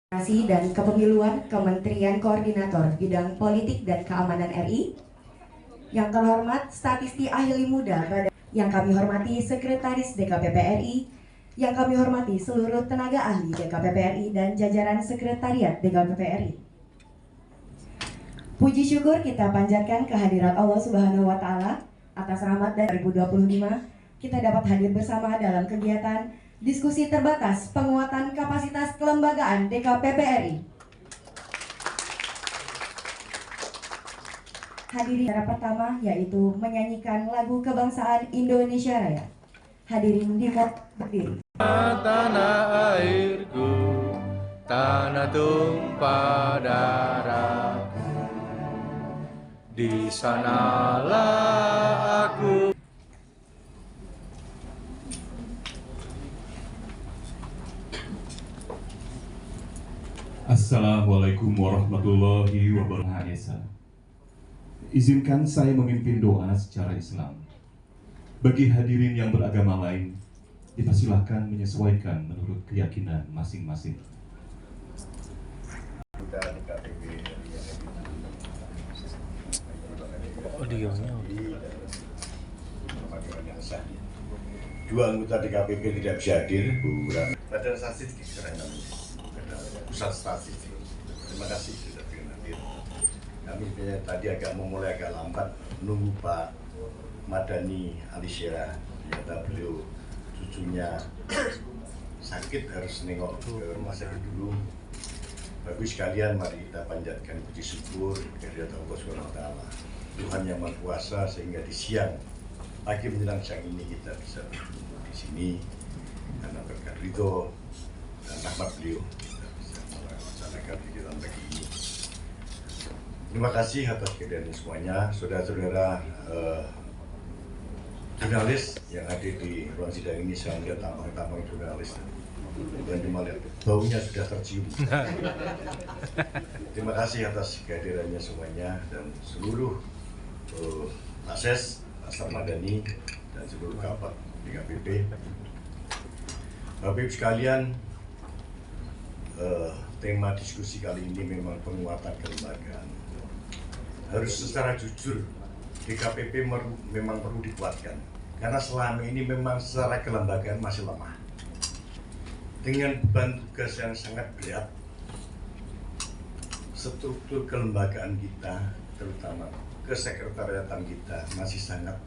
Administrasi dan Kepemiluan Kementerian Koordinator Bidang Politik dan Keamanan RI, yang terhormat Statisti Ahli Muda, yang kami hormati Sekretaris DKPP RI, yang kami hormati seluruh tenaga ahli DKPP RI dan jajaran Sekretariat DKPP RI. Puji syukur kita panjatkan kehadirat Allah Subhanahu wa Ta'ala atas rahmat dan 2025 kita dapat hadir bersama dalam kegiatan diskusi terbatas penguatan kapasitas kelembagaan DKPP RI. Hadirin acara pertama yaitu menyanyikan lagu kebangsaan Indonesia Raya. Hadirin dimohon berdiri. Tanah airku, tanah tumpah darahku, di sanalah aku. Assalamualaikum warahmatullahi wabarakatuh. Izinkan saya memimpin doa secara Islam. Bagi hadirin yang beragama lain, dipersilahkan menyesuaikan menurut keyakinan masing-masing. Dua anggota DKPP tidak bisa hadir, Bu Badan Statistik Pusat Statistik. Terima kasih sudah hadir. Kami tadi mulai agak lambat menunggu Pak Madani Alisera. Ternyata beliau cucunya sakit, harus nengok ke rumah sakit dulu. Bagus sekalian, mari kita panjatkan puji syukur kehadirat Allah SWT. Tuhan yang Maha Kuasa sehingga di siang pagi menjelang siang ini kita bisa berkumpul di sini karena berkat ridho dan rahmat beliau kita bisa melaksanakan kegiatan pagi ini. Terima kasih atas kehadiran semuanya, saudara-saudara jurnalis yang hadir di ruang sidang ini. Saya melihat tampang-tampang jurnalis dan cuma lihat baunya sudah tercium. Terima kasih atas kehadirannya semuanya dan seluruh akses Pak Madani dan seluruh kabar DKPP. Bapak Ibu sekalian, tema diskusi kali ini memang penguatan kelembagaan. Harus secara jujur, DKPP memang perlu dikuatkan karena selama ini memang secara kelembagaan masih lemah. Dengan beban tugas yang sangat berat, struktur kelembagaan kita, terutama kesekretariatan kita, masih sangat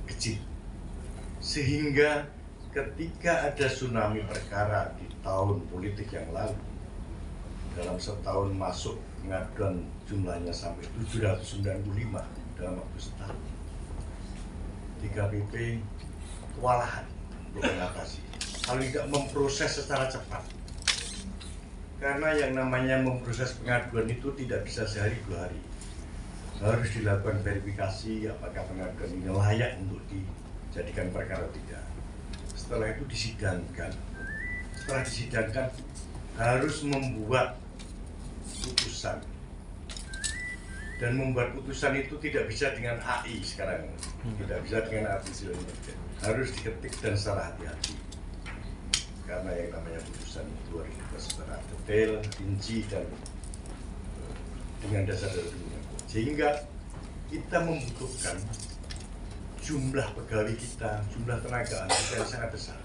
kecil. Sehingga ketika ada tsunami perkara di tahun politik yang lalu, dalam setahun masuk pengaduan jumlahnya sampai 795 dalam waktu setahun. DKPP kewalahan untuk mengatasi. Kalau tidak memproses secara cepat, karena yang namanya memproses pengaduan itu tidak bisa sehari dua hari. Harus dilakukan verifikasi apakah pengaduan ini layak untuk dijadikan perkara atau tidak. Setelah itu disidangkan. Setelah disidangkan harus membuat putusan. Dan membuat putusan itu tidak bisa dengan AI sekarang. Tidak bisa dengan artificial intelligence. Harus diketik dan secara hati-hati. Karena yang namanya putusan itu harus dibuat secara detail, rinci, dan dengan dasar dari sehingga kita membutuhkan jumlah pegawai kita, jumlah tenaga kita yang sangat besar.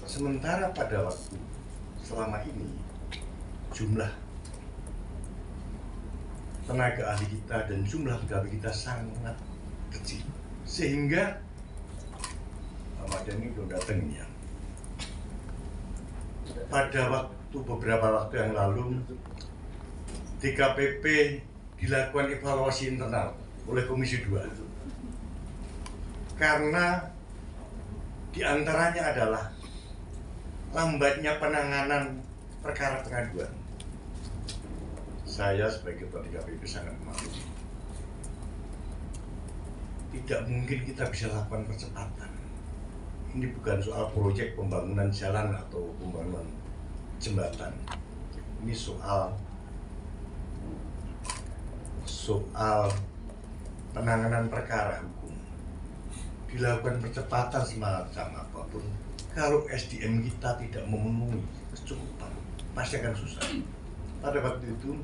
Sementara pada waktu selama ini jumlah tenaga ahli kita dan jumlah pegawai kita sangat kecil, sehingga Madani belum datang ya. Pada beberapa waktu yang lalu DKPP dilakukan evaluasi internal oleh Komisi 2 karena diantaranya adalah lambatnya penanganan perkara pengaduan. Saya sebagai ketua DKPP sangat memaklumi. Tidak mungkin kita bisa lakukan percepatan. Ini bukan soal proyek pembangunan jalan atau pembangunan jembatan. Ini soal penanganan perkara hukum. Dilakukan percepatan semacam apapun, kalau SDM kita tidak memenuhi kecukupan, pasti akan susah. Pada waktu itu,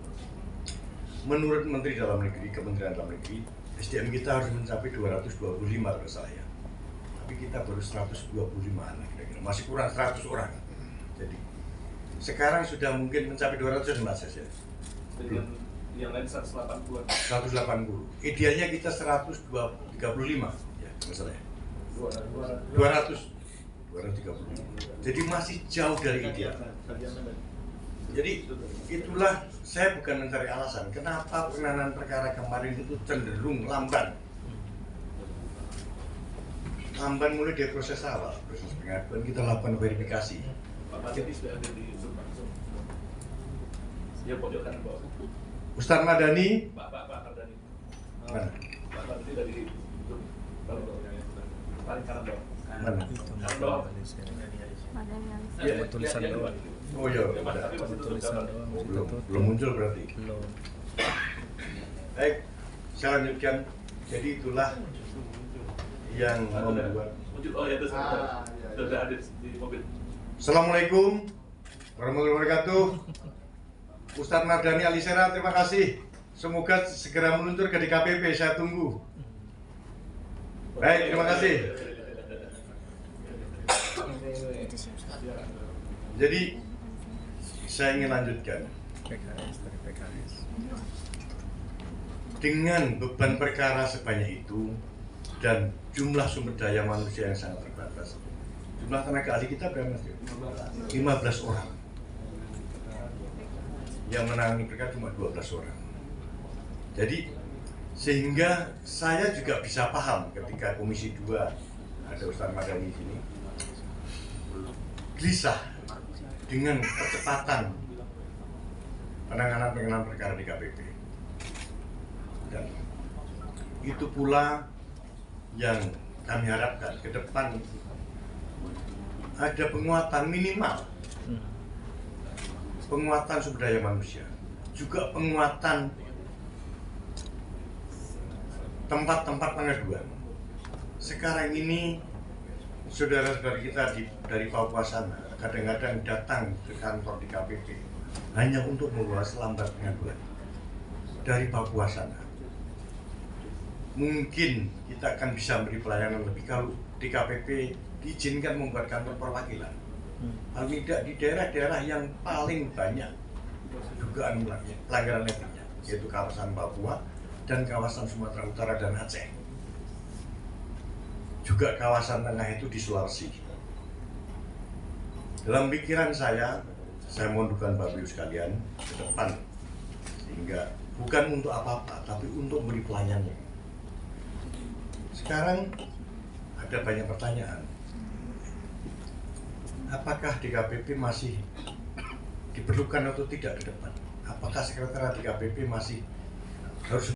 menurut Menteri Dalam Negeri, Kementerian Dalam Negeri, SDM kita harus mencapai 225 kalau saya. Tapi kita baru 125-an kira-kira, masih kurang 100 orang. Jadi sekarang sudah mungkin mencapai 200 mas ya. Yang lain 180. 180. Idealnya kita 135 ya, masalahnya. 235. Jadi masih jauh dari ideal. Jadi itulah saya bukan mencari alasan kenapa penanganan perkara kemarin itu cenderung lamban. Lamban mulai dari proses awal, proses pengaduan kita lakukan verifikasi. Pak Mardani sudah ada di Zoom langsung. Ya pojok kanan bawah. Ustaz Madani, Pak Mardani. mana? Pak Mardani dari Zoom. Paling kanan bawah. Mana? Kanan bawah. Ya, tulisan doang. Oh iya, Tulisan doang. belum muncul berarti. Belum. Baik, saya lanjutkan. Jadi itulah yang membuat. Muncul. Oh ya itu sudah ada di mobil. Assalamualaikum warahmatullahi wabarakatuh. Ustadz Mardani Alisera, terima kasih. Semoga segera meluncur ke DKPP, saya tunggu. Baik, terima kasih. Jadi, saya ingin lanjutkan. PKS dari PKS. Dengan beban perkara sebanyak itu dan jumlah sumber daya manusia yang sangat terbatas, jumlah tenaga ahli kita berapa? 15 orang. Yang menangani perkara cuma 12 orang. Jadi sehingga saya juga bisa paham ketika Komisi 2 ada Ustaz Mardani di sini gelisah dengan percepatan penanganan perkara di KPP. Dan itu pula yang kami harapkan ke depan ada penguatan minimal, penguatan sumber daya manusia, juga penguatan tempat-tempat pengaduan. Sekarang ini saudara-saudara kita dari Papua sana kadang-kadang datang ke kantor di KPP hanya untuk membahas lambat pengaduan dari Papua sana. Mungkin kita akan bisa memberi pelayanan lebih kalau di KPP diizinkan membuat kantor perwakilan. Paling tidak di daerah-daerah yang paling banyak dugaan pelanggaran etiknya, yaitu kawasan Papua dan kawasan Sumatera Utara dan Aceh. Juga kawasan tengah itu di Sulawesi. Dalam pikiran saya mohon dukungan Bapak Ibu sekalian ke depan, sehingga bukan untuk apa-apa, tapi untuk memberi pelayanan. Sekarang ada banyak pertanyaan. Apakah DKPP masih diperlukan atau tidak ke depan? Apakah sekretariat DKPP masih harus